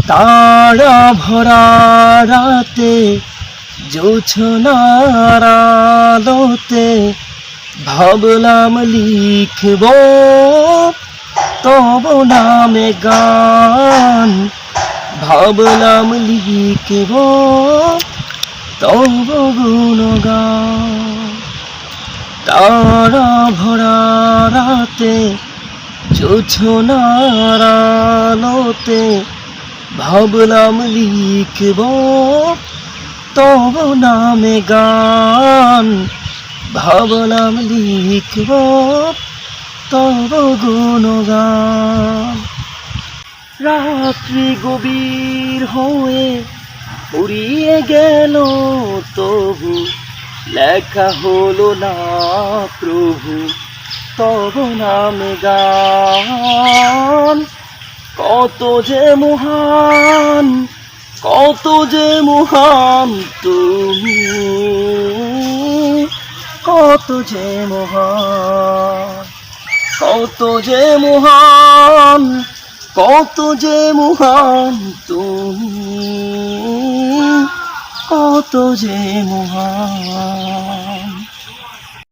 তারা ভরা রাতে জোছনার আলোতে ভাবলাম লিখব তব নামে গান, ভাবলাম লিখব তব গুণগান। তারা ভরা রাতে জোছনার আলোতে ভাবলাম লিখব তব নামে গান, ভাবলাম লিখব তব গুণগান। রাত্রি গভীর হয়ে ফুরিয়ে গেল তবু লেখা হলো না প্রভু তব নামে গান। কত যে মহান, কত যে মহান তুমি, কত যে মহান, কত যে মহান, কত যে মহান তুমি, কত যে মহান।